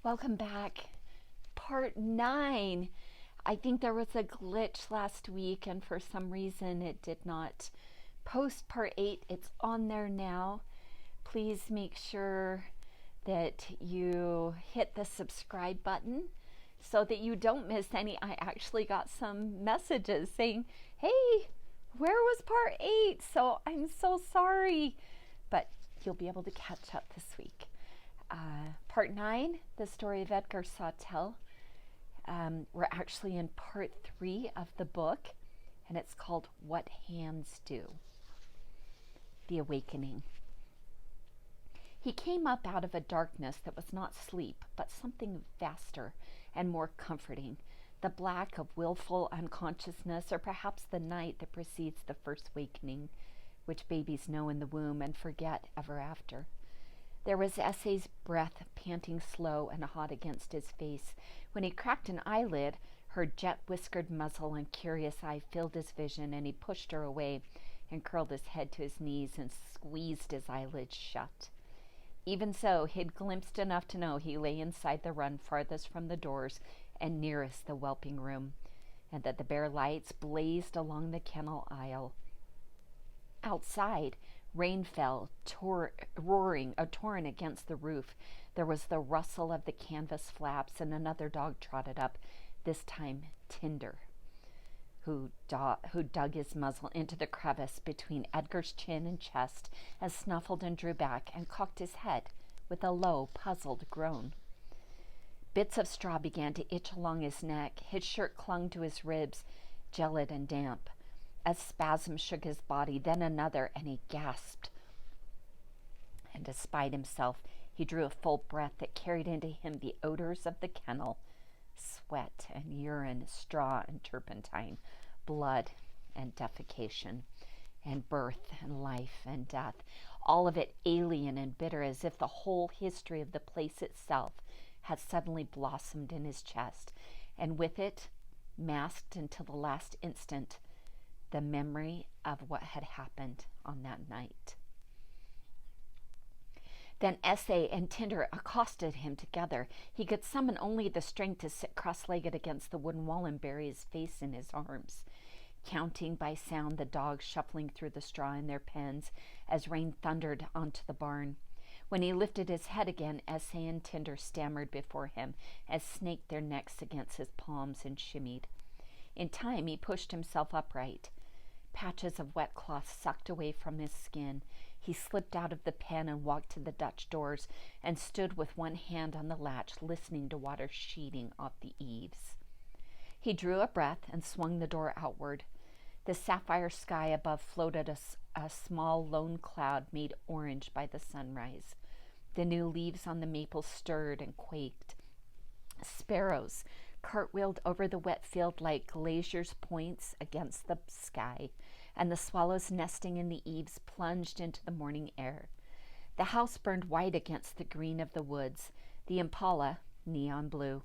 Welcome back. Part 9. I think there was a glitch last week, and for some reason it did not post part 8. It's on there now. Please make sure that you hit the subscribe button so that you don't miss any. I actually got some messages saying, hey, where was part 8? So I'm so sorry, but you'll be able to catch up this week. Part 9, the story of Edgar Sawtelle. We're actually in part 3 of the book, and it's called What Hands Do. The Awakening. He came up out of a darkness that was not sleep, but something vaster and more comforting, the black of willful unconsciousness, or perhaps the night that precedes the first wakening, which babies know in the womb and forget ever after. There was S.A.'s breath panting slow and hot against his face. When he cracked an eyelid, her jet-whiskered muzzle and curious eye filled his vision, and he pushed her away and curled his head to his knees and squeezed his eyelids shut. Even so, he'd glimpsed enough to know he lay inside the run farthest from the doors and nearest the whelping room, and that the bare lights blazed along the kennel aisle. Outside, rain fell, roaring a torrent against the roof. There was the rustle of the canvas flaps, and another dog trotted up, this time Tinder, who dug his muzzle into the crevice between Edgar's chin and chest, and snuffled and drew back and cocked his head with a low, puzzled groan. Bits of straw began to itch along his neck. His shirt clung to his ribs, gelid and damp. A spasm shook his body, then another, and he gasped. And despite himself, he drew a full breath that carried into him the odors of the kennel, sweat and urine, straw and turpentine, blood and defecation, and birth and life and death, all of it alien and bitter, as if the whole history of the place itself had suddenly blossomed in his chest, and with it, masked until the last instant, the memory of what had happened on that night. Then S.A. and Tinder accosted him together. He could summon only the strength to sit cross-legged against the wooden wall and bury his face in his arms, counting by sound the dogs shuffling through the straw in their pens as rain thundered onto the barn. When he lifted his head again, S.A. and Tinder stammered before him as snaked their necks against his palms and shimmied. In time, he pushed himself upright. Patches of wet cloth sucked away from his skin. He slipped out of the pen and walked to the Dutch doors and stood with one hand on the latch, listening to water sheeting off the eaves. He drew a breath and swung the door outward. The sapphire sky above floated a small lone cloud made orange by the sunrise. The new leaves on the maples stirred and quaked. Sparrows cartwheeled over the wet field like glaciers' points against the sky, and the swallows nesting in the eaves plunged into the morning air. The house burned white against the green of the woods, the impala neon blue,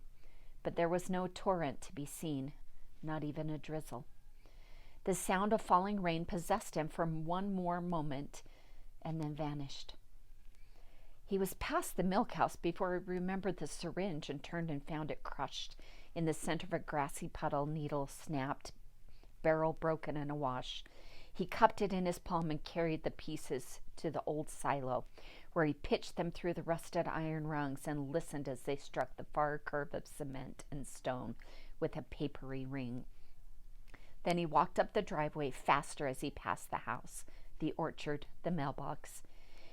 but there was no torrent to be seen, not even a drizzle. The sound of falling rain possessed him for one more moment and then vanished. He was past the milk house before he remembered the syringe and turned and found it crushed in the center of a grassy puddle, needle snapped, barrel broken and awash. He cupped it in his palm and carried the pieces to the old silo, where he pitched them through the rusted iron rungs and listened as they struck the far curve of cement and stone with a papery ring. Then he walked up the driveway faster as he passed the house, the orchard, the mailbox.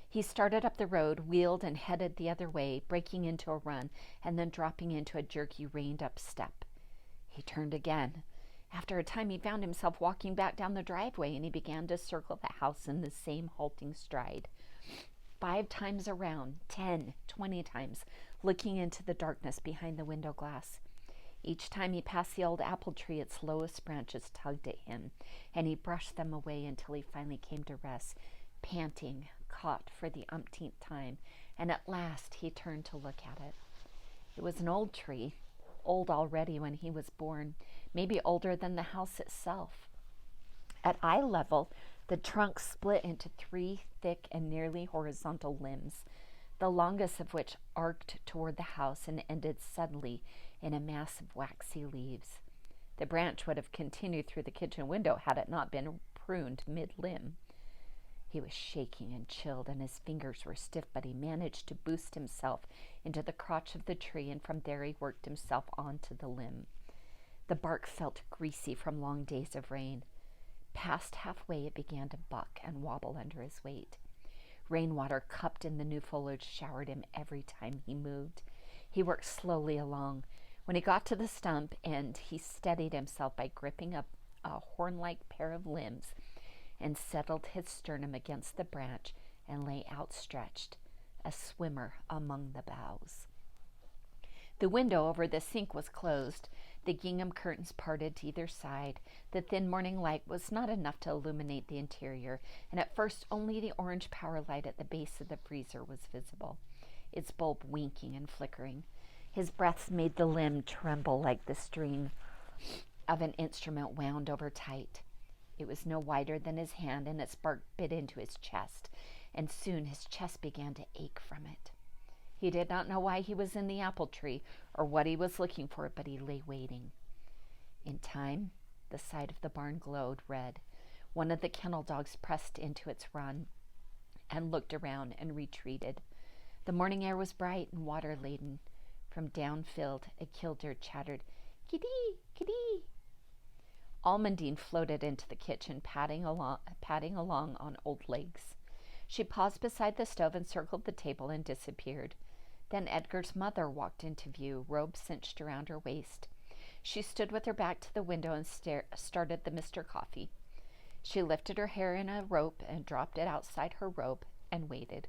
He started up the road, wheeled and headed the other way, breaking into a run and then dropping into a jerky, reined-up step. He turned again. After a time, he found himself walking back down the driveway, and he began to circle the house in the same halting stride. 5 times around, 10, 20 times, looking into the darkness behind the window glass. Each time he passed the old apple tree, its lowest branches tugged at him, and he brushed them away until he finally came to rest, panting, caught for the umpteenth time, and at last he turned to look at it. It was an old tree, old already when he was born, maybe older than the house itself. At eye level, the trunk split into 3 thick and nearly horizontal limbs. the longest of which arced toward the house and ended suddenly in a mass of waxy leaves. The branch would have continued through the kitchen window had it not been pruned mid-limb. He was shaking and chilled, and his fingers were stiff, but he managed to boost himself into the crotch of the tree, and from there he worked himself onto the limb. The bark felt greasy from long days of rain. Past halfway, it began to buck and wobble under his weight. Rainwater cupped in the new foliage showered him every time he moved. He worked slowly along. When he got to the stump end, he steadied himself by gripping up a horn-like pair of limbs and settled his sternum against the branch and lay outstretched, a swimmer among the boughs. The window over the sink was closed. The gingham curtains parted to either side. The thin morning light was not enough to illuminate the interior, and at first only the orange power light at the base of the freezer was visible, its bulb winking and flickering. His breaths made the limb tremble like the string of an instrument wound over tight. It was no wider than his hand, and its bark bit into his chest, and soon his chest began to ache from it. He did not know why he was in the apple tree or what he was looking for, but he lay waiting. In time, the side of the barn glowed red. One of the kennel dogs pressed into its run and looked around and retreated. The morning air was bright and water-laden. From downfield, a killdeer chattered, "Kitty, kitty." Almondine floated into the kitchen, padding along on old legs. She paused beside the stove and circled the table and disappeared. Then Edgar's mother walked into view, robe cinched around her waist. She stood with her back to the window and started the Mr. Coffee. She lifted her hair in a rope and dropped it outside her robe and waited.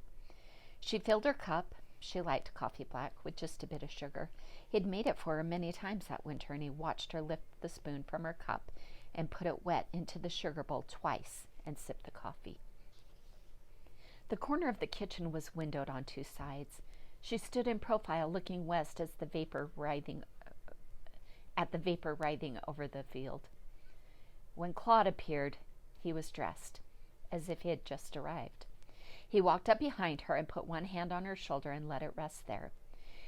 She filled her cup. She liked coffee black with just a bit of sugar. He'd made it for her many times that winter, and he watched her lift the spoon from her cup and put it wet into the sugar bowl twice and sip the coffee. The corner of the kitchen was windowed on two sides. She stood in profile, looking west as the vapor writhing over the field. When Claude appeared, he was dressed, as if he had just arrived. He walked up behind her and put one hand on her shoulder and let it rest there.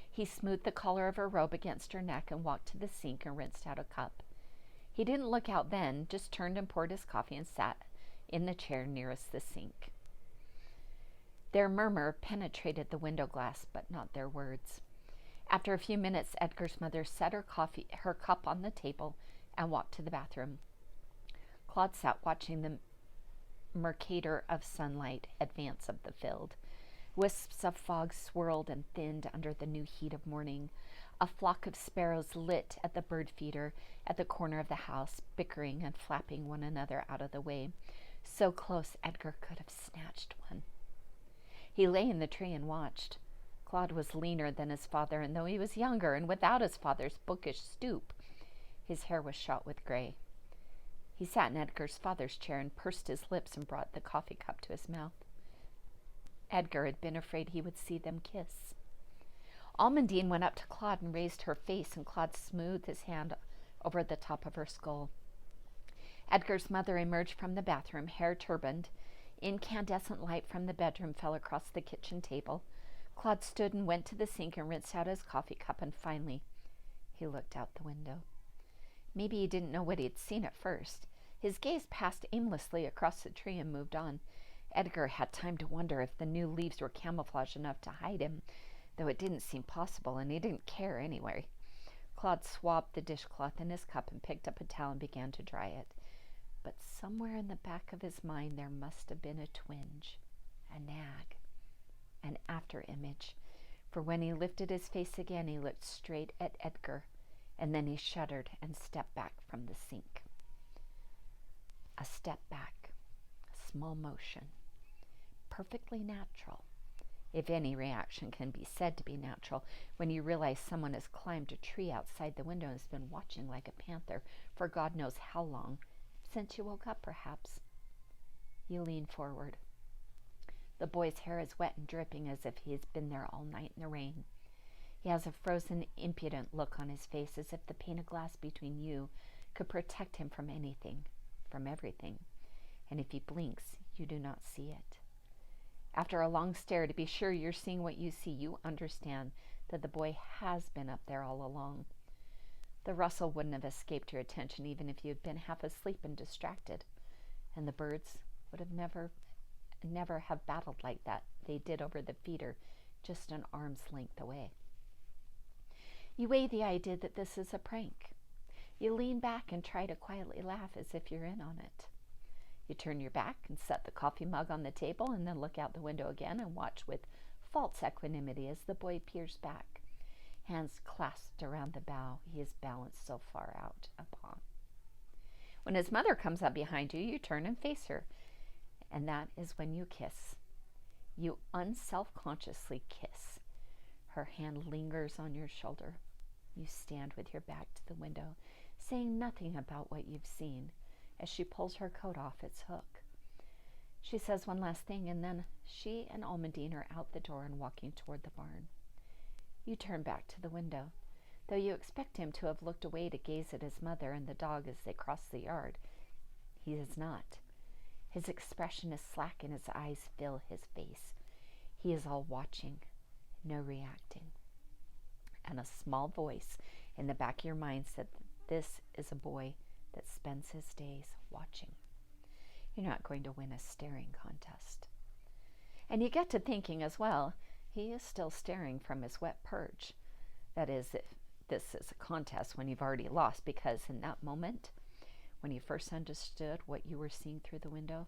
He smoothed the collar of her robe against her neck and walked to the sink and rinsed out a cup. He didn't look out then, just turned and poured his coffee and sat in the chair nearest the sink. Their murmur penetrated the window glass, but not their words. After a few minutes, Edgar's mother set her cup on the table and walked to the bathroom. Claude sat watching the mercator of sunlight advance up the field. Wisps of fog swirled and thinned under the new heat of morning. A flock of sparrows lit at the bird feeder at the corner of the house, bickering and flapping one another out of the way. So close Edgar could have snatched one. He lay in the tree and watched. Claude was leaner than his father, and though he was younger and without his father's bookish stoop, his hair was shot with gray. He sat in Edgar's father's chair and pursed his lips and brought the coffee cup to his mouth. Edgar had been afraid he would see them kiss. Almondine went up to Claude and raised her face, and Claude smoothed his hand over the top of her skull. Edgar's mother emerged from the bathroom, hair turbaned. Incandescent light from the bedroom fell across the kitchen table. Claude stood and went to the sink and rinsed out his coffee cup, and finally he looked out the window. Maybe he didn't know what he had seen at first. His gaze passed aimlessly across the tree and moved on. Edgar had time to wonder if the new leaves were camouflage enough to hide him, though it didn't seem possible, and he didn't care anyway. Claude swabbed the dishcloth in his cup and picked up a towel and began to dry it. But somewhere in the back of his mind there must have been a twinge, a nag, an after-image, for when he lifted his face again he looked straight at Edgar, and then he shuddered and stepped back from the sink. A step back, a small motion, perfectly natural, if any reaction can be said to be natural, when you realize someone has climbed a tree outside the window and has been watching like a panther for God knows how long, since you woke up, perhaps. You lean forward. The boy's hair is wet and dripping as if he has been there all night in the rain. He has a frozen, impudent look on his face, as if the pane of glass between you could protect him from anything, from everything, and if he blinks, you do not see it. After a long stare to be sure you're seeing what you see, you understand that the boy has been up there all along. The rustle wouldn't have escaped your attention even if you had been half asleep and distracted, and the birds would have never have battled like that they did over the feeder just an arm's length away. You weigh the idea that this is a prank. You lean back and try to quietly laugh as if you're in on it. You turn your back and set the coffee mug on the table and then look out the window again and watch with false equanimity as the boy peers back, hands clasped around the bough he is balanced so far out upon. When his mother comes up behind you, you turn and face her, and that is when you kiss. You unselfconsciously kiss. Her hand lingers on your shoulder. You stand with your back to the window, saying nothing about what you've seen, as she pulls her coat off its hook. She says one last thing, and then she and Almondine are out the door and walking toward the barn. You turn back to the window. Though you expect him to have looked away to gaze at his mother and the dog as they cross the yard, he is not. His expression is slack and his eyes fill his face. He is all watching, no reacting. And a small voice in the back of your mind said that this is a boy that spends his days watching. You're not going to win a staring contest. And you get to thinking as well, he is still staring from his wet perch. That is, if this is a contest when you've already lost, because in that moment, when you first understood what you were seeing through the window,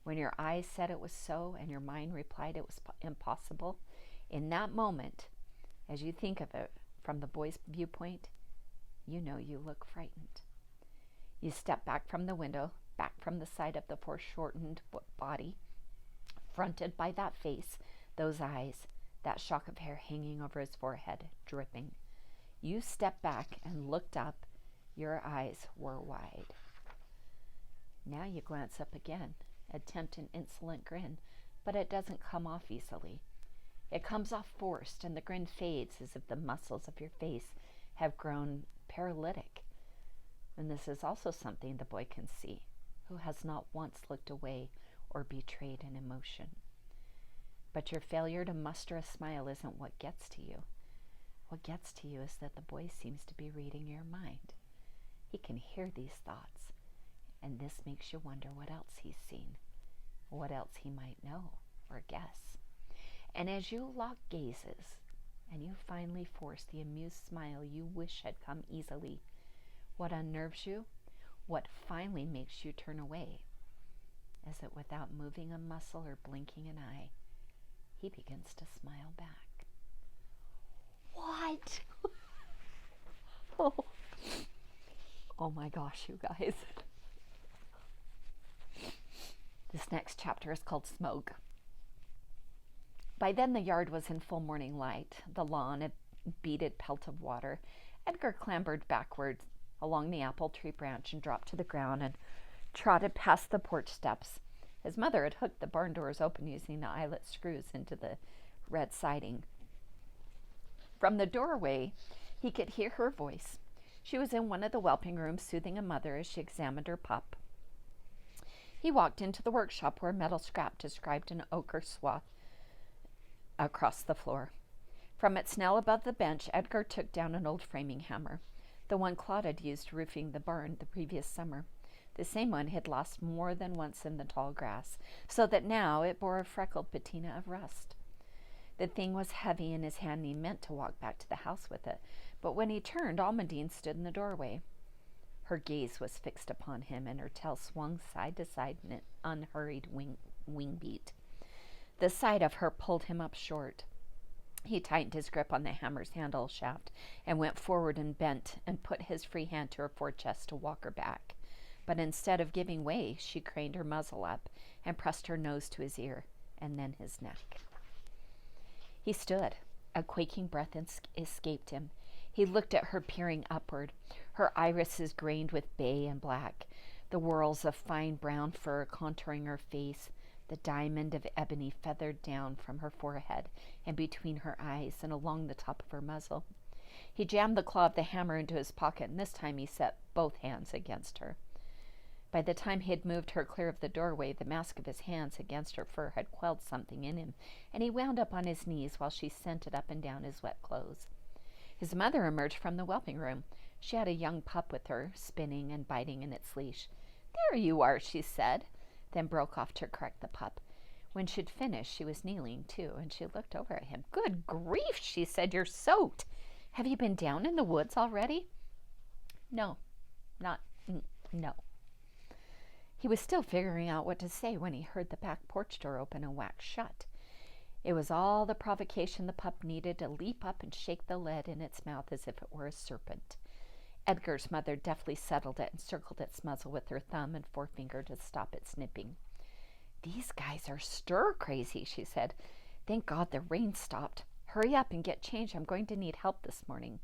when your eyes said it was so and your mind replied it was impossible, in that moment, as you think of it from the boy's viewpoint, you know you look frightened. You step back from the window, back from the side of the foreshortened body, fronted by that face, those eyes, that shock of hair hanging over his forehead, dripping. You stepped back and looked up. Your eyes were wide. Now you glance up again, attempt an insolent grin, but it doesn't come off easily. It comes off forced, and the grin fades as if the muscles of your face have grown paralytic. And this is also something the boy can see, who has not once looked away or betrayed an emotion. But your failure to muster a smile isn't what gets to you. What gets to you is that the boy seems to be reading your mind. He can hear these thoughts, and this makes you wonder what else he's seen, what else he might know or guess. And as you lock gazes, and you finally force the amused smile you wish had come easily, what unnerves you, what finally makes you turn away, is that without moving a muscle or blinking an eye, he begins to smile back. What? Oh my gosh, you guys. This next chapter is called Smoke. By then the yard was in full morning light, the lawn a beaded pelt of water. Edgar clambered backwards along the apple tree branch and dropped to the ground and trotted past the porch steps. His mother had hooked the barn doors open using the eyelet screws into the red siding. From the doorway, he could hear her voice. She was in one of the whelping rooms soothing a mother as she examined her pup. He walked into the workshop where metal scrap described an ochre swath across the floor. From its nail above the bench, Edgar took down an old framing hammer, the one Claude had used roofing the barn the previous summer. The same one had lost more than once in the tall grass, so that now it bore a freckled patina of rust. The thing was heavy in his hand, and he meant to walk back to the house with it, but when he turned, Almondine stood in the doorway. Her gaze was fixed upon him, and her tail swung side to side in an unhurried wing beat. The sight of her pulled him up short. He tightened his grip on the hammer's handle shaft and went forward and bent and put his free hand to her forechest to walk her back. But instead of giving way, she craned her muzzle up and pressed her nose to his ear and then his neck. He stood. A quaking breath escaped him. He looked at her, peering upward, her irises grained with bay and black, the whorls of fine brown fur contouring her face, the diamond of ebony feathered down from her forehead and between her eyes and along the top of her muzzle. He jammed the claw of the hammer into his pocket, and this time he set both hands against her. By the time he had moved her clear of the doorway, the mask of his hands against her fur had quelled something in him, and he wound up on his knees while she scented up and down his wet clothes. His mother emerged from the whelping room. She had a young pup with her, spinning and biting in its leash. "There you are," she said, then broke off to correct the pup. When she'd finished, she was kneeling, too, and she looked over at him. "Good grief," she said, "you're soaked. Have you been down in the woods already?" No. He was still figuring out what to say when he heard the back porch door open and whack shut. It was all the provocation the pup needed to leap up and shake the lead in its mouth as if it were a serpent. Edgar's mother deftly settled it and circled its muzzle with her thumb and forefinger to stop it snipping. "These guys are stir-crazy," she said. "Thank God the rain stopped. Hurry up and get changed. I'm going to need help this morning."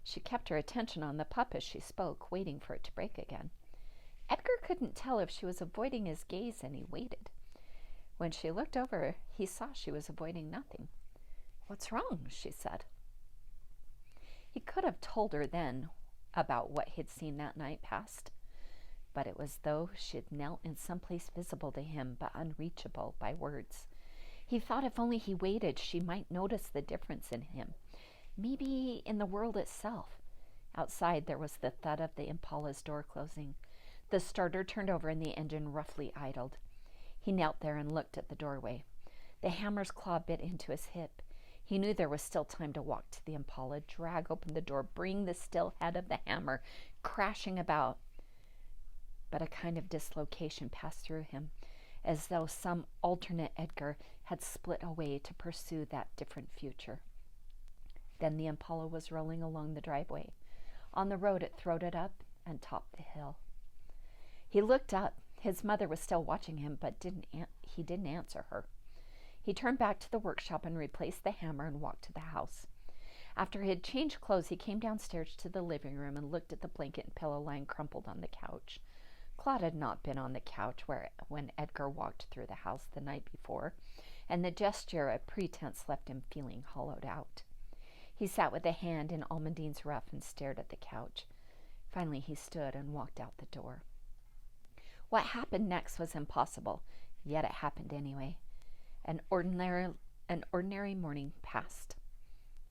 She kept her attention on the pup as she spoke, waiting for it to break again. Edgar couldn't tell if she was avoiding his gaze, and he waited. When she looked over, he saw she was avoiding nothing. "What's wrong?" she said. He could have told her then about what he'd seen that night past, but it was though she'd knelt in some place visible to him but unreachable by words. He thought if only he waited, she might notice the difference in him, maybe in the world itself. Outside, there was the thud of the Impala's door closing. The starter turned over and the engine roughly idled. He knelt there and looked at the doorway. The hammer's claw bit into his hip. He knew there was still time to walk to the Impala, drag open the door, bring the still head of the hammer crashing about. But a kind of dislocation passed through him, as though some alternate Edgar had split away to pursue that different future. Then the Impala was rolling along the driveway. On the road, it throated up and topped the hill. He looked up. His mother was still watching him, but he didn't answer her. He turned back to the workshop and replaced the hammer and walked to the house. After he had changed clothes, he came downstairs to the living room and looked at the blanket and pillow lying crumpled on the couch. Claude had not been on the couch when Edgar walked through the house the night before, and the gesture of pretense left him feeling hollowed out. He sat with a hand in Almondine's ruff and stared at the couch. Finally, he stood and walked out the door. What happened next was impossible, yet it happened anyway. An ordinary morning passed.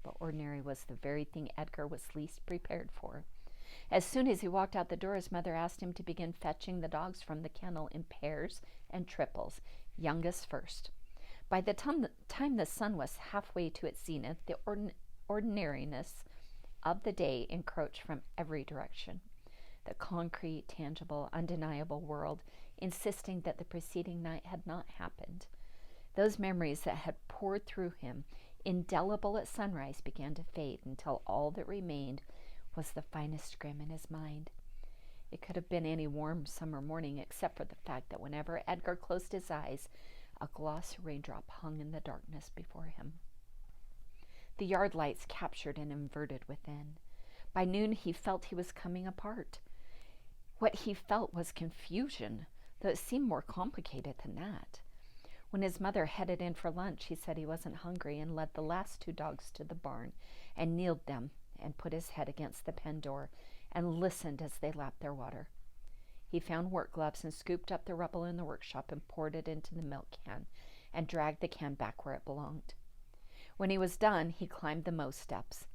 But ordinary was the very thing Edgar was least prepared for. As soon as he walked out the door, his mother asked him to begin fetching the dogs from the kennel in pairs and triples, youngest first. By the time the sun was halfway to its zenith, the ordinariness of the day encroached from every direction. The concrete, tangible, undeniable world insisting that the preceding night had not happened. Those memories that had poured through him, indelible at sunrise, began to fade until all that remained was the finest scrim in his mind. It could have been any warm summer morning except for the fact that whenever Edgar closed his eyes, a gloss raindrop hung in the darkness before him. The yard lights captured and inverted within. By noon he felt he was coming apart. What he felt was confusion, though it seemed more complicated than that. When his mother headed in for lunch, he said he wasn't hungry and led the last two dogs to the barn and kneeled them and put his head against the pen door and listened as they lapped their water. He found work gloves and scooped up the rubble in the workshop and poured it into the milk can and dragged the can back where it belonged. When he was done, he climbed the mow steps.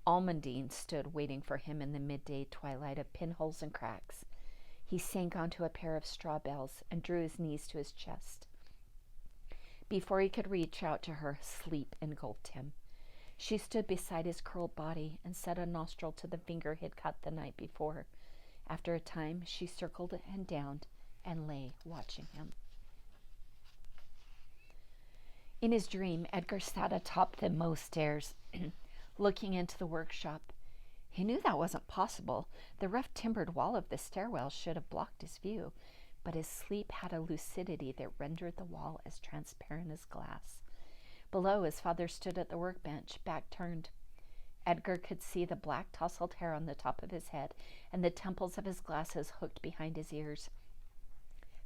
Almondine stood waiting for him in the midday twilight of pinholes and cracks. He sank onto a pair of straw bales and drew his knees to his chest. Before he could reach out to her, sleep engulfed him. She stood beside his curled body and set a nostril to the finger he'd cut the night before. After a time, she circled and downed and lay watching him. In his dream, Edgar sat atop the mow stairs, looking into the workshop. He knew that wasn't possible. The rough timbered wall of the stairwell should have blocked his view, but his sleep had a lucidity that rendered the wall as transparent as glass. Below, his father stood at the workbench, back turned. Edgar could see the black tousled hair on the top of his head and the temples of his glasses hooked behind his ears.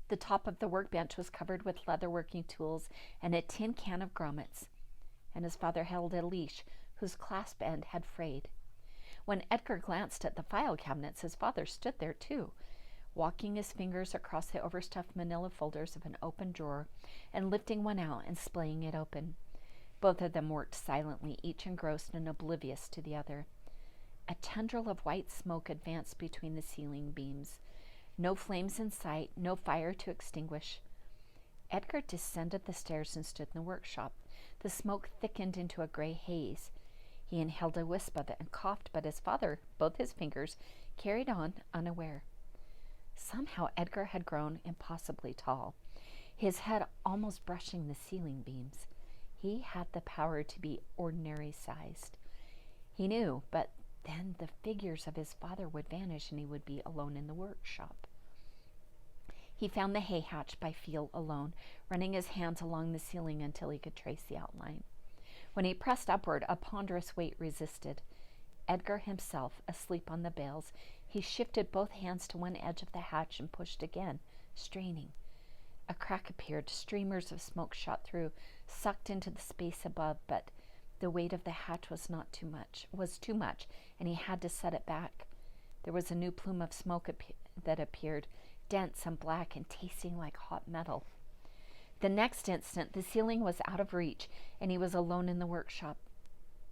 The top of the workbench was covered with leatherworking tools and a tin can of grommets, and his father held a leash whose clasp end had frayed. When Edgar glanced at the file cabinets, his father stood there too. walking his fingers across the overstuffed manila folders of an open drawer and lifting one out and splaying it open. Both of them worked silently, each engrossed and oblivious to the other. A tendril of white smoke advanced between the ceiling beams. No flames in sight, no fire to extinguish. Edgar descended the stairs and stood in the workshop. The smoke thickened into a gray haze. He inhaled a wisp of it and coughed, but his father, both his fingers, carried on unaware. Somehow Edgar had grown impossibly tall, his head almost brushing the ceiling beams. He had the power to be ordinary-sized. He knew, but then the figures of his father would vanish and he would be alone in the workshop. He found the hay hatch by feel alone, running his hands along the ceiling until he could trace the outline. When he pressed upward, a ponderous weight resisted. Edgar himself, asleep on the bales, he shifted both hands to one edge of the hatch and pushed again, straining. A crack appeared. Streamers of smoke shot through, sucked into the space above, but the weight of the hatch was too much, and he had to set it back. There was a new plume of smoke that appeared, dense and black and tasting like hot metal. The next instant, the ceiling was out of reach, and he was alone in the workshop.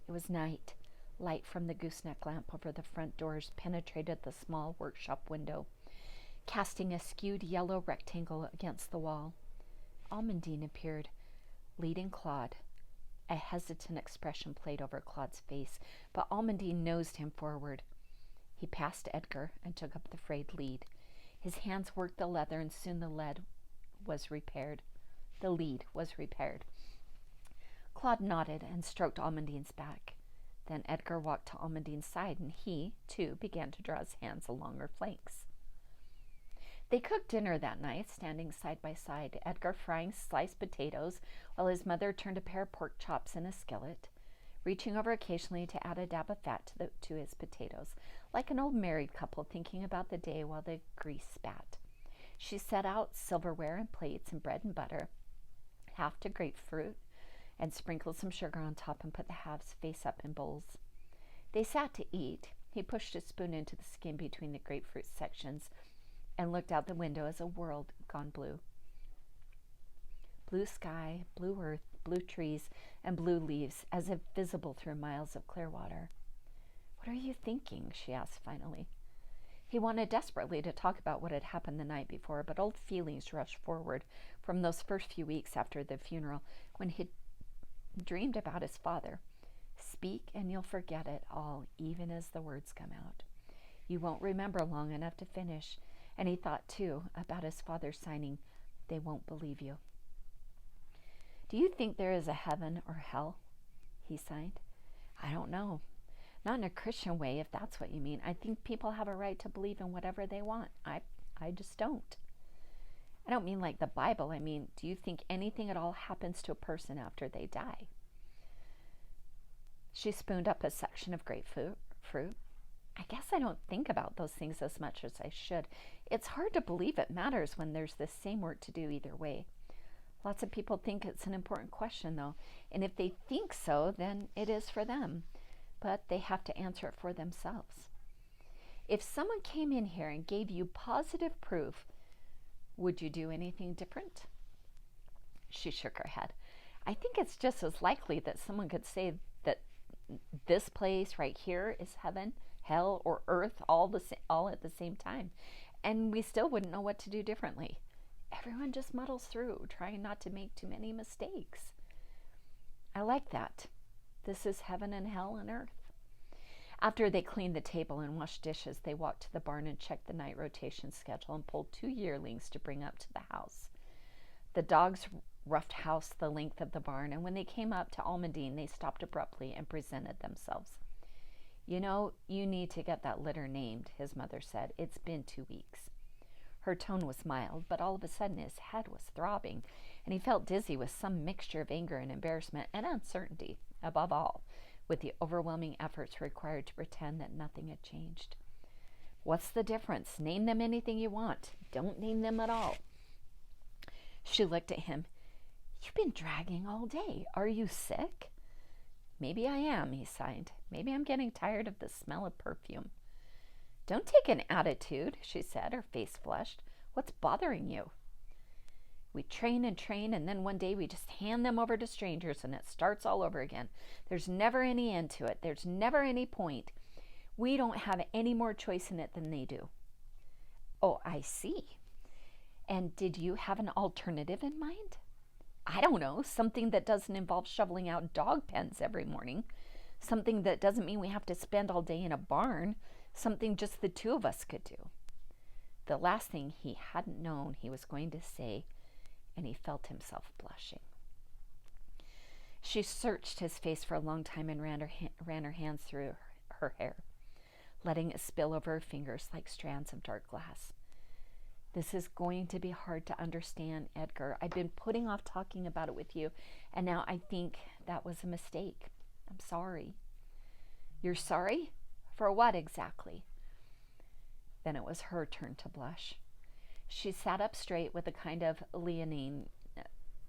It was night. Light from the gooseneck lamp over the front doors penetrated the small workshop window, casting a skewed yellow rectangle against the wall. Almondine appeared, leading Claude. A hesitant expression played over Claude's face, but Almondine nosed him forward. He passed Edgar and took up the frayed lead. His hands worked the leather, and soon the lead was repaired. The lead was repaired. Claude nodded and stroked Almondine's back. Then Edgar walked to Almondine's side, and he, too, began to draw his hands along her flanks. They cooked dinner that night, standing side by side, Edgar frying sliced potatoes, while his mother turned a pair of pork chops in a skillet, reaching over occasionally to add a dab of fat to his potatoes, like an old married couple thinking about the day while the grease spat. She set out silverware and plates and bread and butter, halved a grapefruit, and sprinkled some sugar on top and put the halves face up in bowls. They sat to eat. He pushed a spoon into the skin between the grapefruit sections and looked out the window as a world gone blue. Blue sky, blue earth, blue trees, and blue leaves, as if visible through miles of clear water. "What are you thinking?" she asked finally. He wanted desperately to talk about what had happened the night before, but old feelings rushed forward from those first few weeks after the funeral when he'd dreamed about his father. Speak and you'll forget it all, even as the words come out. You won't remember long enough to finish. And he thought, too, about his father signing, "They won't believe you." "Do you think there is a heaven or hell?" he signed. "I don't know. Not in a Christian way, if that's what you mean. I think people have a right to believe in whatever they want. I just don't." "I don't mean like the Bible. I mean, do you think anything at all happens to a person after they die?" She spooned up a section of grapefruit. "I guess I don't think about those things as much as I should. It's hard to believe it matters when there's the same work to do either way. Lots of people think it's an important question, though, and if they think so, then it is for them. But they have to answer it for themselves. If someone came in here and gave you positive proof, would you do anything different?" She shook her head. "I think it's just as likely that someone could say that this place right here is heaven, hell, or earth all at the same time, and we still wouldn't know what to do differently. Everyone just muddles through, trying not to make too many mistakes." "I like that. This is heaven and hell and earth." After they cleaned the table and washed dishes, they walked to the barn and checked the night rotation schedule and pulled 2 yearlings to bring up to the house. The dogs roughed house the length of the barn, and when they came up to Almondine, they stopped abruptly and presented themselves. "You know, you need to get that litter named," his mother said. "It's been 2 weeks. Her tone was mild, but all of a sudden his head was throbbing, and he felt dizzy with some mixture of anger and embarrassment and uncertainty, above all, with the overwhelming efforts required to pretend that nothing had changed. "What's the difference? Name them anything you want. Don't name them at all." She looked at him. "You've been dragging all day. Are you sick?" "Maybe I am," he sighed. "Maybe I'm getting tired of the smell of perfume." Don't take an attitude, she said, her face flushed. What's bothering you? We train, and then one day we just hand them over to strangers and it starts all over again. There's never any end to it. There's never any point. We don't have any more choice in it than they do. Oh, I see. And did you have an alternative in mind? I don't know, something that doesn't involve shoveling out dog pens every morning. Something that doesn't mean we have to spend all day in a barn. Something just the two of us could do. The last thing he hadn't known he was going to say, and he felt himself blushing. She searched his face for a long time and ran her hands through her hair, letting it spill over her fingers like strands of dark glass. This is going to be hard to understand, Edgar. I've been putting off talking about it with you, and now I think that was a mistake. I'm sorry. You're sorry? For what exactly? Then it was her turn to blush. She sat up straight with a kind of leonine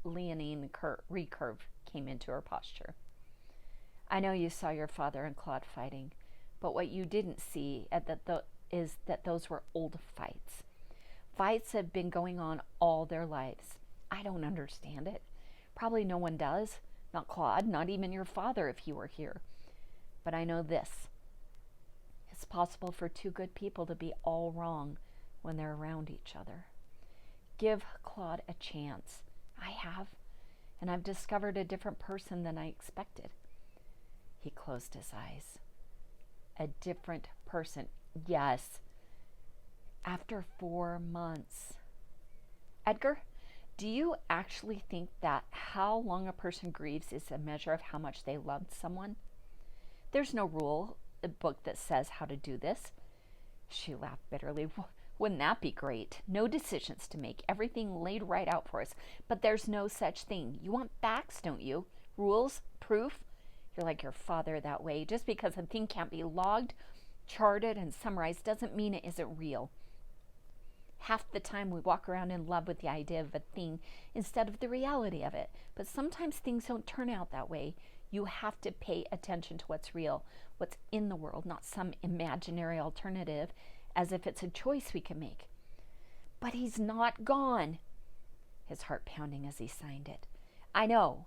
recurve came into her posture. I know you saw your father and Claude fighting, but what you didn't see is that those were old fights. Fights have been going on all their lives. I don't understand it. Probably no one does. Not Claude, not even your father if he were here. But I know this. It's possible for two good people to be all wrong when they're around each other. Give Claude a chance. I have, and I've discovered a different person than I expected. He closed his eyes. A different person. Yes. After 4 months. Edgar, do you actually think that how long a person grieves is a measure of how much they loved someone? There's no rule, a book that says how to do this. She laughed bitterly. Wouldn't that be great? No decisions to make, everything laid right out for us. But there's no such thing. You want facts, don't you? Rules? Proof? You're like your father that way. Just because a thing can't be logged, charted, and summarized doesn't mean it isn't real. Half the time we walk around in love with the idea of a thing instead of the reality of it. But sometimes things don't turn out that way. You have to pay attention to what's real, what's in the world, not some imaginary alternative, as if it's a choice we can make. But he's not gone. His heart pounding as he signed it. I know.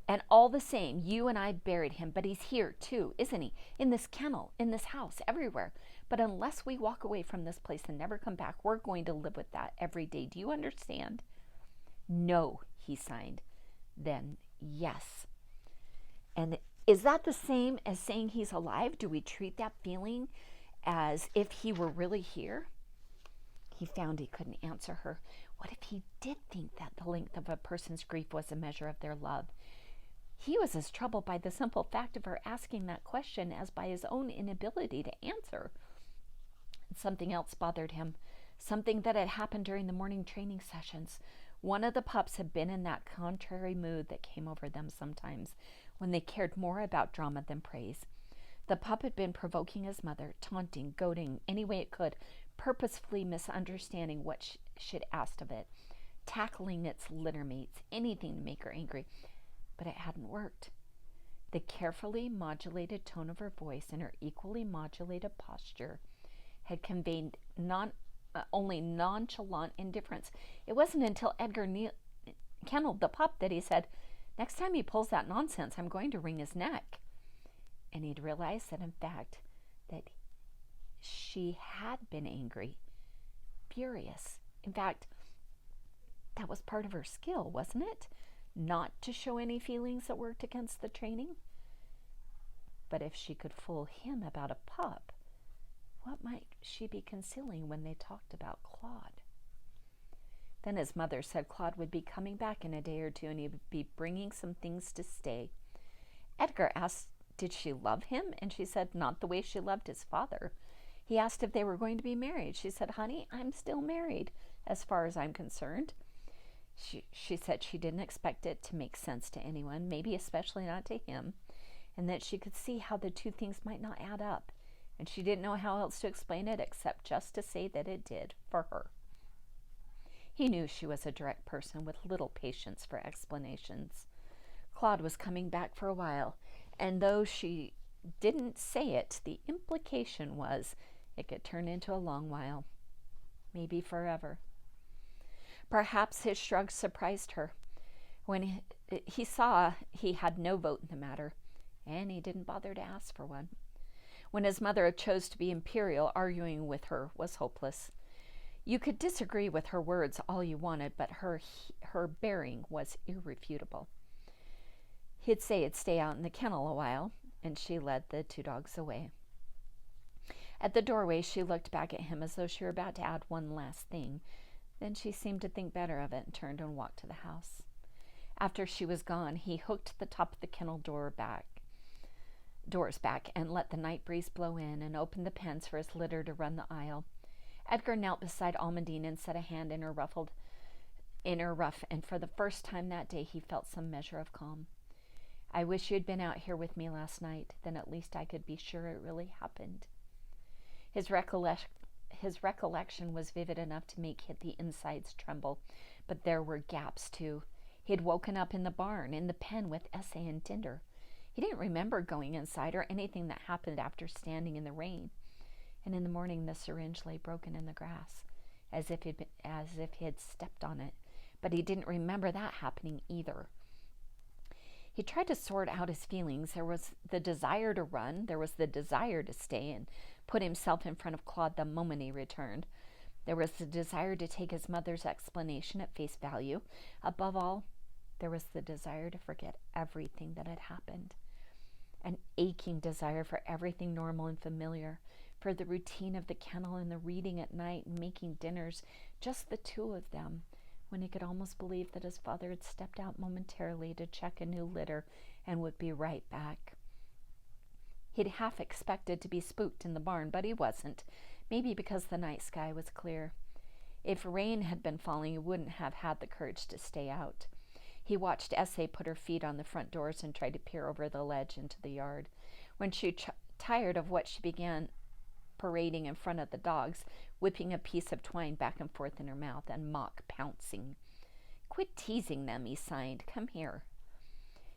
And all the same, you and I buried him, but he's here too, isn't he? In this kennel, in this house, everywhere. But unless we walk away from this place and never come back, we're going to live with that every day. Do you understand? No, he signed. Then, yes. And is that the same as saying he's alive? Do we treat that feeling as if he were really here? He found he couldn't answer her. What if he did think that the length of a person's grief was a measure of their love? He was as troubled by the simple fact of her asking that question as by his own inability to answer. Something else bothered him, something that had happened during the morning training sessions. One of the pups had been in that contrary mood that came over them sometimes, when they cared more about drama than praise. The pup had been provoking his mother, taunting, goading, any way it could, purposefully misunderstanding what she'd asked of it, tackling its litter mates, anything to make her angry. But it hadn't worked. The carefully modulated tone of her voice and her equally modulated posture had conveyed only nonchalant indifference. It wasn't until Edgar kenneled the pup that he said, "Next time he pulls that nonsense, I'm going to wring his neck." And he'd realized that, in fact, that she had been angry, furious. In fact, that was part of her skill, wasn't it? Not to show any feelings that worked against the training. But if she could fool him about a pup, what might she be concealing when they talked about Claude? Then his mother said Claude would be coming back in a day or two and he would be bringing some things to stay. Edgar asked, did she love him? And she said not the way she loved his father. He asked if they were going to be married. She said, "Honey, I'm still married as far as I'm concerned." She said she didn't expect it to make sense to anyone, maybe especially not to him, and that she could see how the two things might not add up, and she didn't know how else to explain it except just to say that it did for her. He knew she was a direct person with little patience for explanations. Claude was coming back for a while, and though she didn't say it, the implication was It could turn into a long while, maybe forever. Perhaps his shrug surprised her. When he saw he had no vote in the matter, and he didn't bother to ask for one. When his mother chose to be imperial, arguing with her was hopeless. You could disagree with her words all you wanted, but her bearing was irrefutable. He'd say he'd stay out in the kennel a while, and she led the two dogs away. At the doorway, she looked back at him as though she were about to add one last thing. Then she seemed to think better of it and turned and walked to the house. After she was gone, he hooked the top of the kennel doors back and let the night breeze blow in and opened the pens for his litter to run the aisle. Edgar knelt beside Almondine and set a hand in her ruff, and for the first time that day he felt some measure of calm. I wish you had been out here with me last night, then at least I could be sure it really happened. His recollection was vivid enough to make the insides tremble, but there were gaps too. He had woken up in the barn, in the pen with Essay and Tinder. He didn't remember going inside or anything that happened after standing in the rain. And in the morning the syringe lay broken in the grass, as if he had stepped on it. But he didn't remember that happening either. He tried to sort out his feelings. There was the desire to run. There was the desire to stay and put himself in front of Claude the moment he returned. There was the desire to take his mother's explanation at face value. Above all, there was the desire to forget everything that had happened. An aching desire for everything normal and familiar, for the routine of the kennel and the reading at night and making dinners, just the two of them, when he could almost believe that his father had stepped out momentarily to check a new litter and would be right back. He'd half expected to be spooked in the barn, but he wasn't, maybe because the night sky was clear. If rain had been falling, he wouldn't have had the courage to stay out. He watched Essay put her feet on the front doors and tried to peer over the ledge into the yard. When she tired of what she began parading in front of the dogs, whipping a piece of twine back and forth in her mouth and mock pouncing. "Quit teasing them," he sighed. "Come here."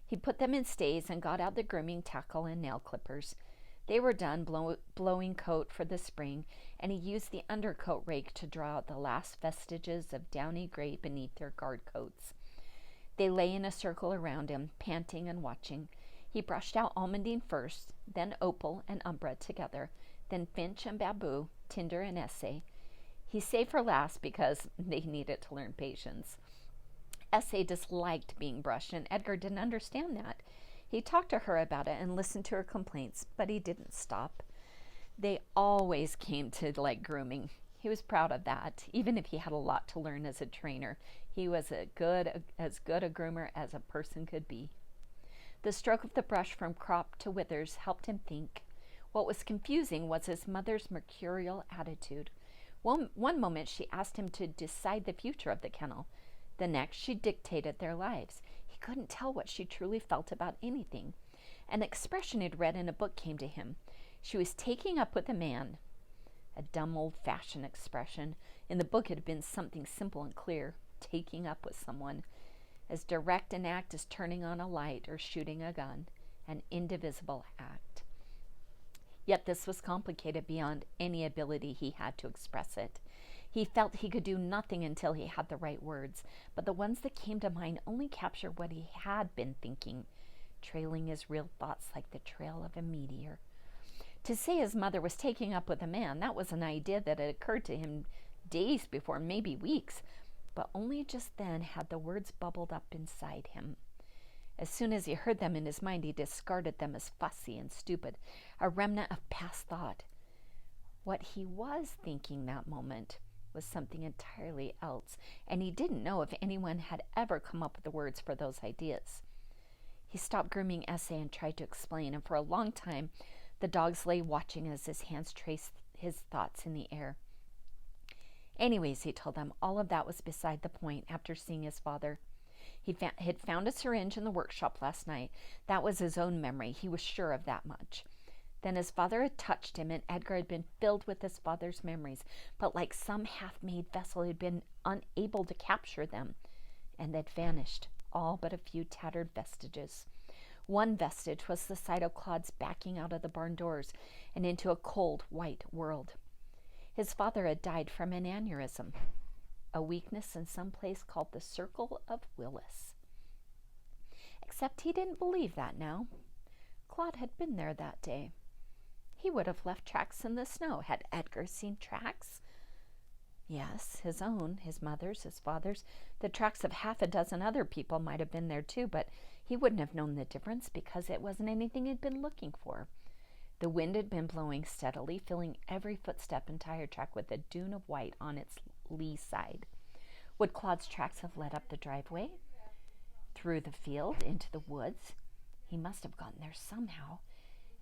He put them in stays and got out the grooming tackle and nail clippers. They were done blowing coat for the spring, and he used the undercoat rake to draw out the last vestiges of downy gray beneath their guard coats. They lay in a circle around him, panting and watching. He brushed out Almondine first, then Opal and Umbra together, then Finch and Baboo, Tinder and Essay. He saved for last because they needed to learn patience. Essay disliked being brushed, and Edgar didn't understand that. He talked to her about it and listened to her complaints, but he didn't stop. They always came to like grooming. He was proud of that, even if he had a lot to learn as a trainer. He was as good a groomer as a person could be. The stroke of the brush from crop to withers helped him think. What was confusing was his mother's mercurial attitude. One moment she asked him to decide the future of the kennel. The next she dictated their lives. He couldn't tell what she truly felt about anything. An expression he'd read in a book came to him. She was taking up with a man. A dumb old-fashioned expression. In the book it had been something simple and clear. Taking up with someone. As direct an act as turning on a light or shooting a gun. An indivisible act. Yet this was complicated beyond any ability he had to express it. He felt he could do nothing until he had the right words, but the ones that came to mind only captured what he had been thinking, trailing his real thoughts like the trail of a meteor. To say his mother was taking up with a man, that was an idea that had occurred to him days before, maybe weeks, but only just then had the words bubbled up inside him. As soon as he heard them in his mind, he discarded them as fussy and stupid, a remnant of past thought. What he was thinking that moment was something entirely else, and he didn't know if anyone had ever come up with the words for those ideas. He stopped grooming Essay and tried to explain, and for a long time the dogs lay watching as his hands traced his thoughts in the air. Anyways, he told them, all of that was beside the point after seeing his father. He had found a syringe in the workshop last night. That was his own memory. He was sure of that much. Then his father had touched him, and Edgar had been filled with his father's memories, but like some half-made vessel, he had been unable to capture them, and had vanished, all but a few tattered vestiges. One vestige was the sight of Claude's backing out of the barn doors and into a cold, white world. His father had died from an aneurysm, a weakness in some place called the Circle of Willis. Except he didn't believe that now. Claude had been there that day. He would have left tracks in the snow. Had Edgar seen tracks? Yes, his own, his mother's, his father's. The tracks of half a dozen other people might have been there too, but he wouldn't have known the difference because it wasn't anything he'd been looking for. The wind had been blowing steadily, filling every footstep and tire track with a dune of white on its lee side. Would Claude's tracks have led up the driveway? Through the field, into the woods? He must have gotten there somehow.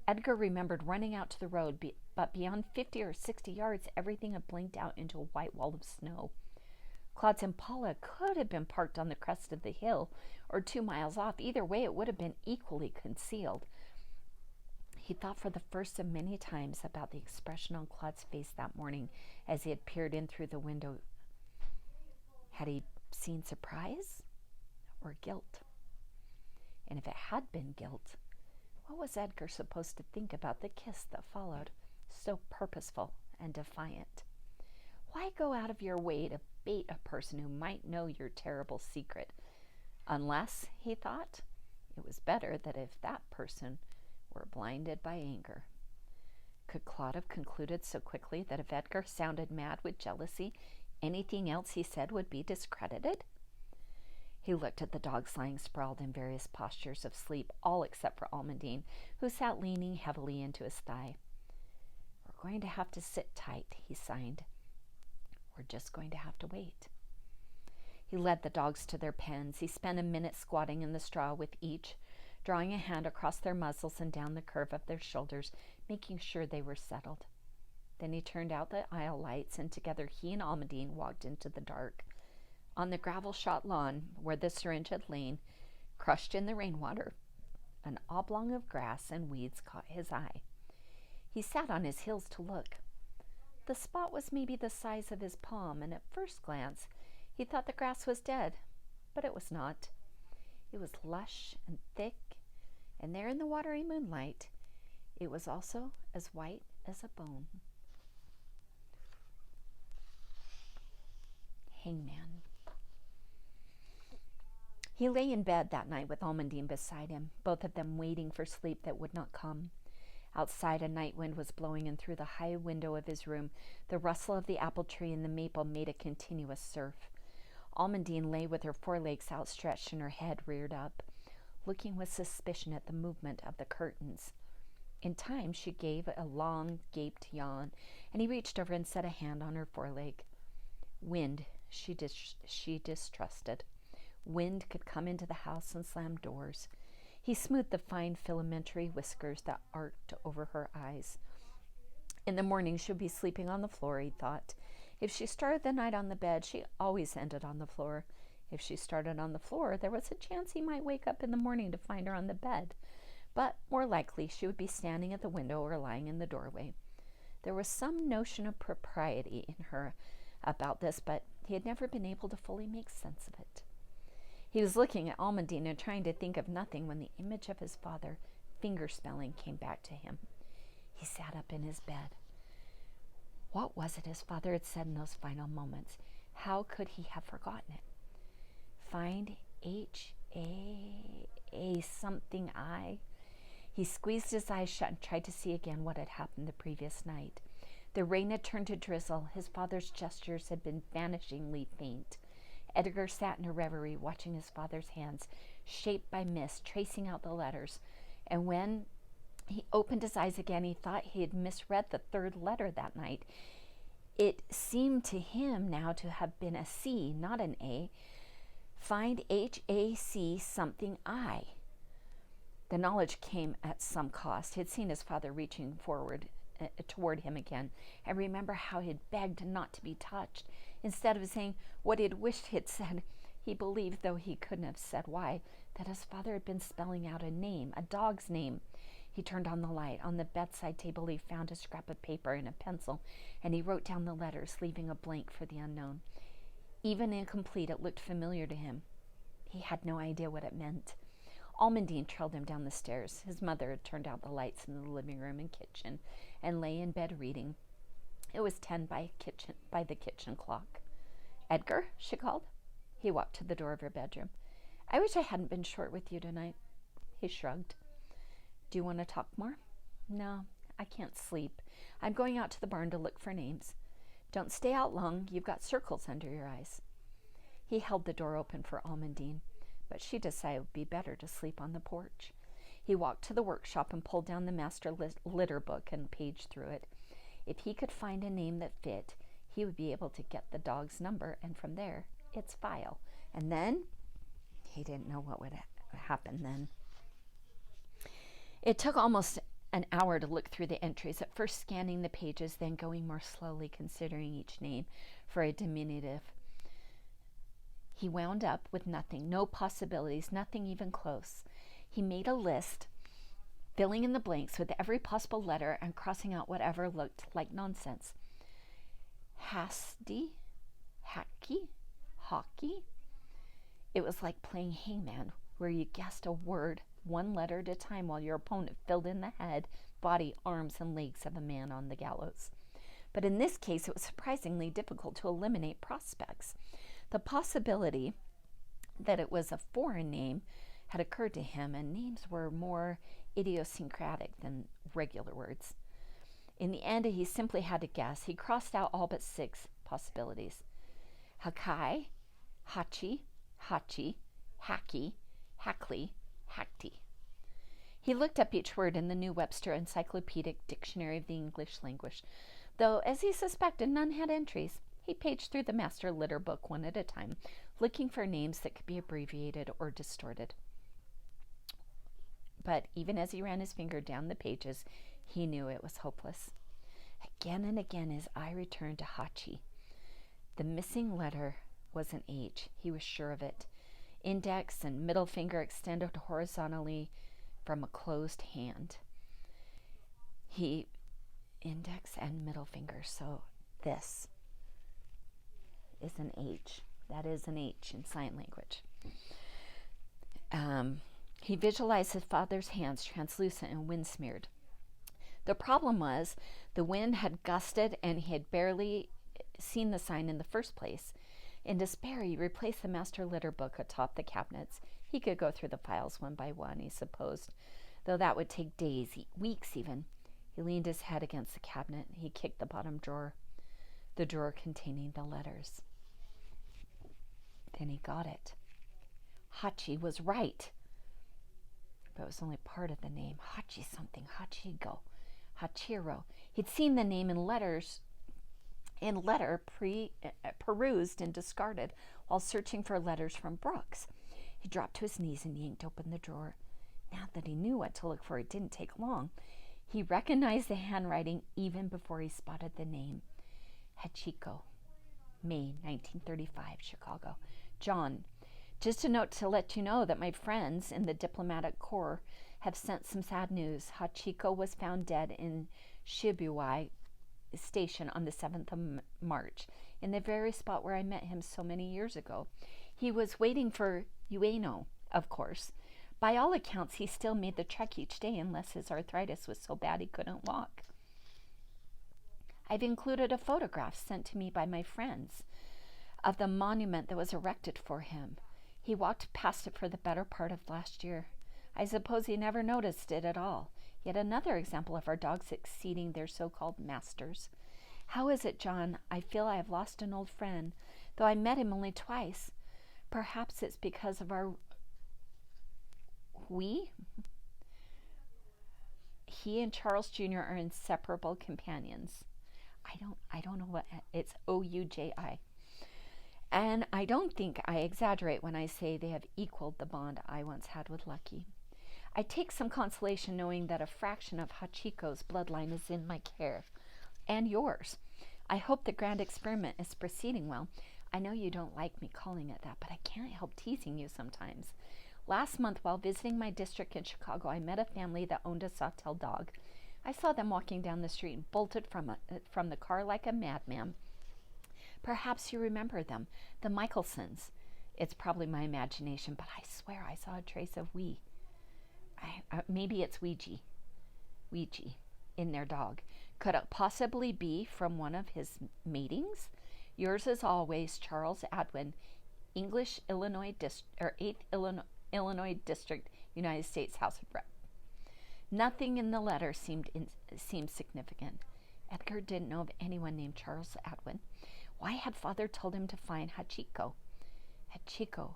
Edgar remembered running out to the road, but beyond 50 or 60 yards, everything had blinked out into a white wall of snow. Claude's Impala could have been parked on the crest of the hill or 2 miles off. Either way, it would have been equally concealed. He thought for the first of many times about the expression on Claude's face that morning as he had peered in through the window. Had he seen surprise or guilt? And if it had been guilt, what was Edgar supposed to think about the kiss that followed, so purposeful and defiant? Why go out of your way to bait a person who might know your terrible secret? Unless, he thought, it was better that if that person were blinded by anger. Could Claude have concluded so quickly that if Edgar sounded mad with jealousy, anything else he said would be discredited? He looked at the dogs lying sprawled in various postures of sleep, all except for Almondine, who sat leaning heavily into his thigh. We're going to have to sit tight, he sighed. We're just going to have to wait. He led the dogs to their pens. He spent a minute squatting in the straw with each, drawing a hand across their muzzles and down the curve of their shoulders, making sure they were settled. Then he turned out the aisle lights, and together he and Almondine walked into the dark. On the gravel-shot lawn, where the syringe had lain, crushed in the rainwater, an oblong of grass and weeds caught his eye. He sat on his heels to look. The spot was maybe the size of his palm, and at first glance he thought the grass was dead, but it was not. It was lush and thick, and there in the watery moonlight, it was also as white as a bone. Hangman. He lay in bed that night with Almondine beside him, both of them waiting for sleep that would not come. Outside, a night wind was blowing in through the high window of his room. The rustle of the apple tree and the maple made a continuous surf. Almondine lay with her forelegs outstretched and her head reared up, looking with suspicion at the movement of the curtains. In time, she gave a long, gaped yawn, and he reached over and set a hand on her foreleg. Wind, she distrusted. Wind could come into the house and slam doors. He smoothed the fine filamentary whiskers that arched over her eyes. In the morning, she'll be sleeping on the floor, he thought. If she started the night on the bed, she always ended on the floor. If she started on the floor, there was a chance he might wake up in the morning to find her on the bed. But more likely, she would be standing at the window or lying in the doorway. There was some notion of propriety in her about this, but he had never been able to fully make sense of it. He was looking at Almondine and trying to think of nothing when the image of his father, finger-spelling, came back to him. He sat up in his bed. What was it his father had said in those final moments? How could he have forgotten it? Find H-A-A something I. He squeezed his eyes shut and tried to see again what had happened the previous night. The rain had turned to drizzle. His father's gestures had been vanishingly faint. Edgar sat in a reverie, watching his father's hands, shaped by mist, tracing out the letters. And when he opened his eyes again, he thought he had misread the third letter that night. It seemed to him now to have been a C, not an A. Find H-A-C something I. The knowledge came at some cost. He had seen his father reaching forward toward him again, and remember how he had begged not to be touched. Instead of saying what he had wished he had said, he believed, though he couldn't have said why, that his father had been spelling out a name, a dog's name. He turned on the light. On the bedside table he found a scrap of paper and a pencil, and he wrote down the letters, leaving a blank for the unknown. Even incomplete, it looked familiar to him. He had no idea what it meant. Almondine trailed him down the stairs. His mother had turned out the lights in the living room and kitchen and lay in bed reading. It was 10 by the kitchen clock. "Edgar," she called. He walked to the door of her bedroom. "I wish I hadn't been short with you tonight." He shrugged. "Do you want to talk more?" "No, I can't sleep. I'm going out to the barn to look for names." "Don't stay out long. You've got circles under your eyes." He held the door open for Almondine, but she decided it would be better to sleep on the porch. He walked to the workshop and pulled down the master litter book and paged through it. If he could find a name that fit, he would be able to get the dog's number and from there, its file. And then, he didn't know what would happen then. It took almost an hour to look through the entries, at first scanning the pages, then going more slowly, considering each name for a diminutive. He wound up with nothing, no possibilities, nothing even close. He made a list, filling in the blanks with every possible letter and crossing out whatever looked like nonsense. Hasty, hacky, hockey. It was like playing hangman, where you guessed a word one letter at a time while your opponent filled in the head, body, arms, and legs of a man on the gallows. But in this case, it was surprisingly difficult to eliminate prospects. The possibility that it was a foreign name had occurred to him, and names were more idiosyncratic than regular words. In the end, he simply had to guess. He crossed out all but 6 possibilities. Hakai, Hachi, Hachi, Hacky, Hackley, Hackty. He looked up each word in the New Webster Encyclopedic Dictionary of the English Language. Though, as he suspected, none had entries. He paged through the master litter book one at a time, looking for names that could be abbreviated or distorted. But even as he ran his finger down the pages, he knew it was hopeless. Again and again his eye returned to Hachi. The missing letter was an H. He was sure of it. Index and middle finger extended horizontally from a closed hand. Index and middle finger, so this is an H. That is an H in sign language. He visualized his father's hands, translucent and wind-smeared. The problem was the wind had gusted and he had barely seen the sign in the first place. In despair, he replaced the master litter book atop the cabinets. He could go through the files one by one, he supposed, though that would take days, weeks even. He leaned his head against the cabinet. He kicked the bottom drawer, the drawer containing the letters. Then he got it. Hachi was right. But it was only part of the name. Hachi something, Hachiko, Hachiro. He'd seen the name in letter perused and discarded while searching for letters from Brooks. He dropped to his knees and yanked open the drawer. Now that he knew what to look for, it didn't take long. He recognized the handwriting even before he spotted the name. Hachiko, May 1935, Chicago. John, just a note to let you know that my friends in the diplomatic corps have sent some sad news. Hachiko was found dead in Shibuya Station on the 7th of March, in the very spot where I met him so many years ago. He was waiting for Ueno, of course. By all accounts, he still made the trek each day unless his arthritis was so bad he couldn't walk. I've included a photograph sent to me by my friends of the monument that was erected for him. He walked past it for the better part of last year. I suppose he never noticed it at all. Yet another example of our dogs exceeding their so-called masters. How is it, John? I feel I have lost an old friend, though I met him only twice. Perhaps it's because of our He and Charles Jr. are inseparable companions. I don't know what it's Ouji. And I don't think I exaggerate when I say they have equaled the bond I once had with Lucky. I take some consolation knowing that a fraction of Hachiko's bloodline is in my care, and yours. I hope the grand experiment is proceeding well. I know you don't like me calling it that, but I can't help teasing you sometimes. Last month, while visiting my district in Chicago, I met a family that owned a Sawtelle dog. I saw them walking down the street and bolted from the car like a madman. Perhaps you remember them, the Michelsons. It's probably my imagination, but I swear I saw a trace of maybe it's Ouija in their dog. Could it possibly be from one of his meetings? Yours as always, Charles Adwin, English Illinois 8th Illinois District, United States House of Rep. Nothing in the letter seemed significant. Edgar didn't know of anyone named Charles Adwin. Why had Father told him to find Hachiko? Hachiko,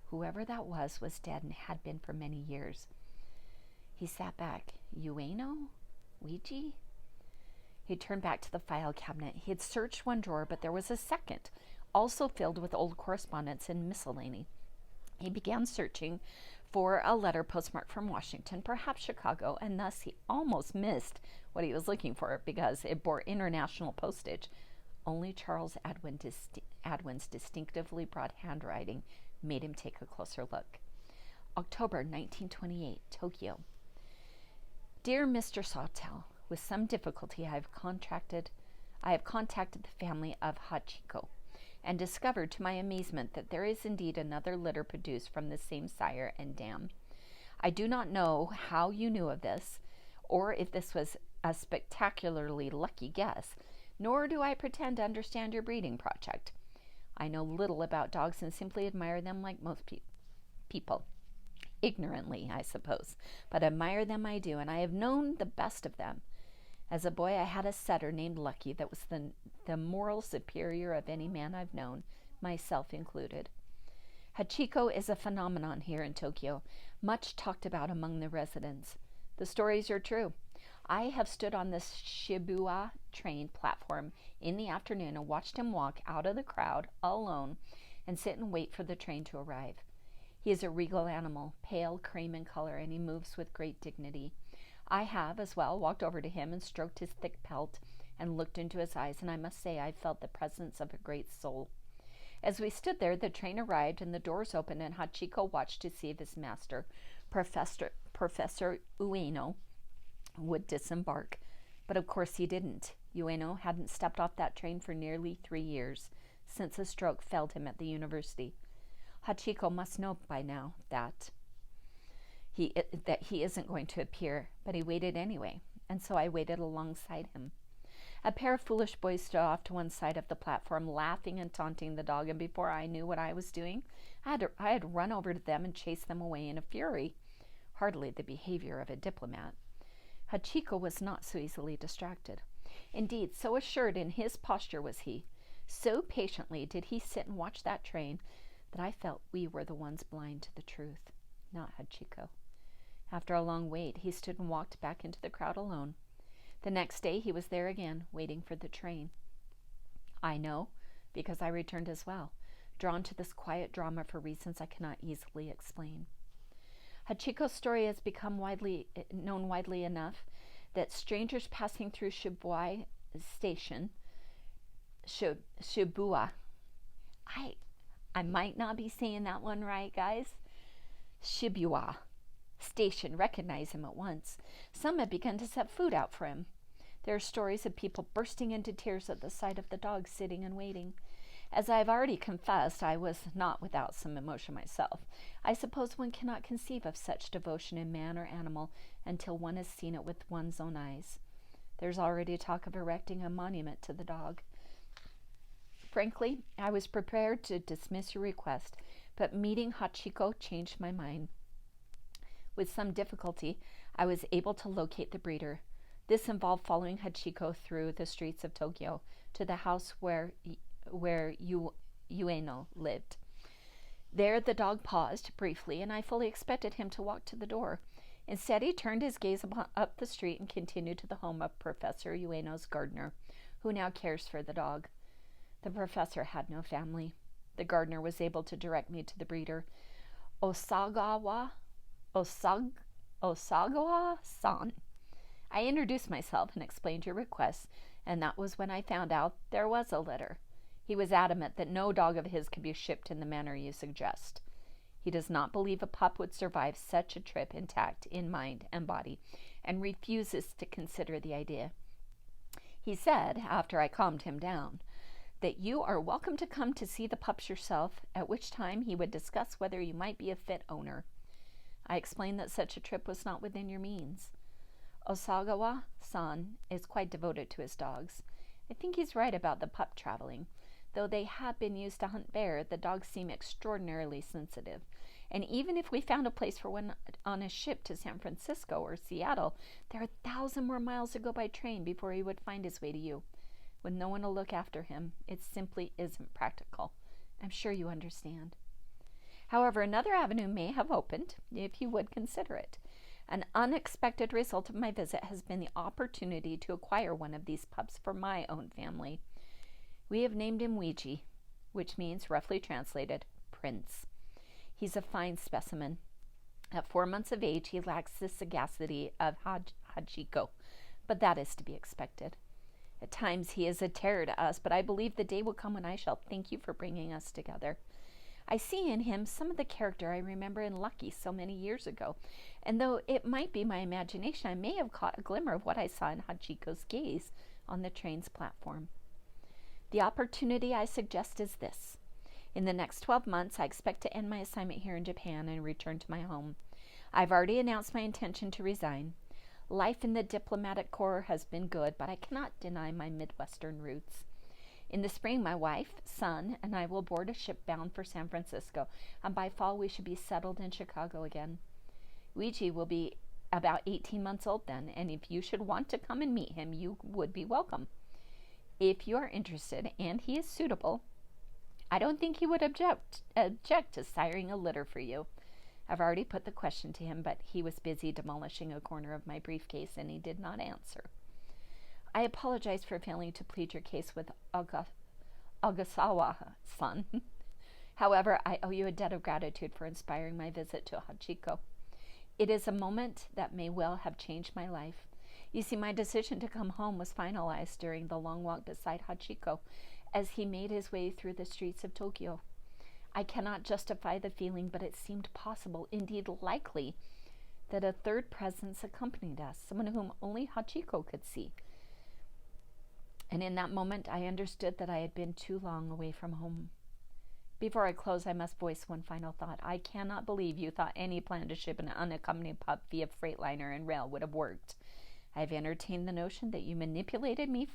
whoever that was dead and had been for many years. He sat back. Ueno? Ouija? He turned back to the file cabinet. He had searched one drawer, but there was a second, also filled with old correspondence and miscellany. He began searching for a letter postmarked from Washington, perhaps Chicago, and thus he almost missed what he was looking for because it bore international postage. Only Charles Adwin's distinctively broad handwriting made him take a closer look. October 1928, Tokyo. Dear Mr. Sawtelle, with some difficulty I have contacted the family of Hachiko, and discovered to my amazement that there is indeed another litter produced from the same sire and dam. I do not know how you knew of this, or if this was a spectacularly lucky guess, nor do I pretend to understand your breeding project. I know little about dogs and simply admire them like most people. Ignorantly, I suppose, but admire them I do, and I have known the best of them. As a boy, I had a setter named Lucky that was the moral superior of any man I've known, myself included. Hachiko is a phenomenon here in Tokyo, much talked about among the residents. The stories are true. I have stood on this Shibuya train platform in the afternoon and watched him walk out of the crowd alone and sit and wait for the train to arrive. He is a regal animal, pale cream in color, and he moves with great dignity. I have, as well, walked over to him and stroked his thick pelt and looked into his eyes, and I must say I felt the presence of a great soul. As we stood there, the train arrived and the doors opened, and Hachiko watched to see if his master, Professor Ueno, would disembark. But of course he didn't. Ueno hadn't stepped off that train for nearly 3 years, since a stroke felled him at the university. Hachiko must know by now that he isn't going to appear, but he waited anyway, and so I waited alongside him. A pair of foolish boys stood off to one side of the platform, laughing and taunting the dog, and before I knew what I was doing, I had run over to them and chased them away in a fury. Hardly the behavior of a diplomat. Hachiko was not so easily distracted. Indeed, so assured in his posture was he, so patiently did he sit and watch that train, that I felt we were the ones blind to the truth, not Hachiko. After a long wait, he stood and walked back into the crowd alone. The next day he was there again, waiting for the train. I know, because I returned as well, drawn to this quiet drama for reasons I cannot easily explain. Hachiko's story has become known widely enough that strangers passing through Shibuya Station, Shibuya, I might not be saying that one right, guys. Shibuya Station recognize him at once. Some have begun to set food out for him. There are stories of people bursting into tears at the sight of the dog sitting and waiting. As I have already confessed, I was not without some emotion myself. I suppose one cannot conceive of such devotion in man or animal until one has seen it with one's own eyes. There's already talk of erecting a monument to the dog. Frankly, I was prepared to dismiss your request, but meeting Hachiko changed my mind. With some difficulty, I was able to locate the breeder. This involved following Hachiko through the streets of Tokyo to the house where Ueno lived. There the dog paused briefly, and I fully expected him to walk to the door. Instead, he turned his gaze up the street and continued to the home of Professor Ueno's gardener, who now cares for the dog. The professor had no family. The gardener was able to direct me to the breeder, Osagawa-san. I introduced myself and explained your request, and that was when I found out there was a litter. He was adamant that no dog of his could be shipped in the manner you suggest. He does not believe a pup would survive such a trip intact in mind and body, and refuses to consider the idea. He said, after I calmed him down, that you are welcome to come to see the pups yourself, at which time he would discuss whether you might be a fit owner. I explained that such a trip was not within your means. Osagawa-san is quite devoted to his dogs. I think he's right about the pup traveling. Though they have been used to hunt bear, the dogs seem extraordinarily sensitive. And even if we found a place for one on a ship to San Francisco or Seattle, there are 1,000 more miles to go by train before he would find his way to you. With no one to look after him, it simply isn't practical. I'm sure you understand. However, another avenue may have opened, if you would consider it. An unexpected result of my visit has been the opportunity to acquire one of these pups for my own family. We have named him Ouija, which means, roughly translated, Prince. He's a fine specimen. At 4 months of age, he lacks the sagacity of Hachiko, but that is to be expected. At times, he is a terror to us, but I believe the day will come when I shall thank you for bringing us together. I see in him some of the character I remember in Lucky so many years ago, and though it might be my imagination, I may have caught a glimmer of what I saw in Hachiko's gaze on the train's platform. The opportunity I suggest is this. In the next 12 months, I expect to end my assignment here in Japan and return to my home. I've already announced my intention to resign. Life in the diplomatic corps has been good, but I cannot deny my Midwestern roots. In the spring, my wife, son, and I will board a ship bound for San Francisco, and by fall we should be settled in Chicago again. Ouija will be about 18 months old then, and if you should want to come and meet him, you would be welcome. If you are interested, and he is suitable, I don't think he would object to siring a litter for you. I've already put the question to him, but he was busy demolishing a corner of my briefcase, and he did not answer. I apologize for failing to plead your case with Ogasawa-san. However, I owe you a debt of gratitude for inspiring my visit to Hachiko. It is a moment that may well have changed my life. You see, my decision to come home was finalized during the long walk beside Hachiko as he made his way through the streets of Tokyo. I cannot justify the feeling, but it seemed possible, indeed likely, that a third presence accompanied us, someone whom only Hachiko could see. And in that moment, I understood that I had been too long away from home. Before I close, I must voice one final thought. I cannot believe you thought any plan to ship an unaccompanied pup via freightliner and rail would have worked. I have entertained the notion that you manipulated me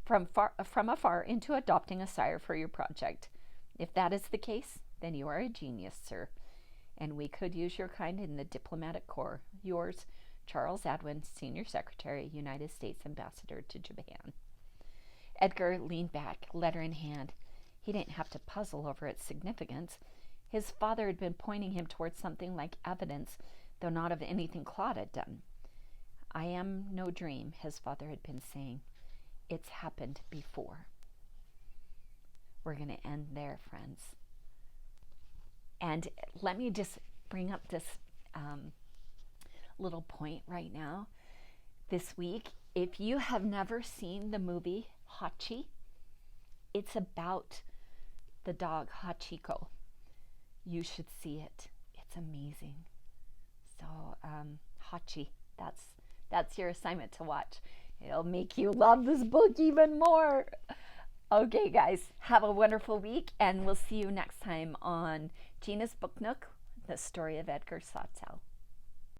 from afar into adopting a sire for your project. If that is the case, then you are a genius, sir, and we could use your kind in the diplomatic corps. Yours, Charles Adwin, Senior Secretary, United States Ambassador to Japan. Edgar leaned back, letter in hand. He didn't have to puzzle over its significance. His father had been pointing him towards something like evidence, though not of anything Claude had done. I am no dream, his father had been saying. It's happened before. We're going to end there, friends. And let me just bring up this little point right now. This week, if you have never seen the movie Hachi, it's about the dog Hachiko. You should see it. It's amazing. So, Hachi, that's your assignment to watch. It'll make you love this book even more. Okay, guys, have a wonderful week, and we'll see you next time on Gena's Book Nook, the story of Edgar Sawtelle.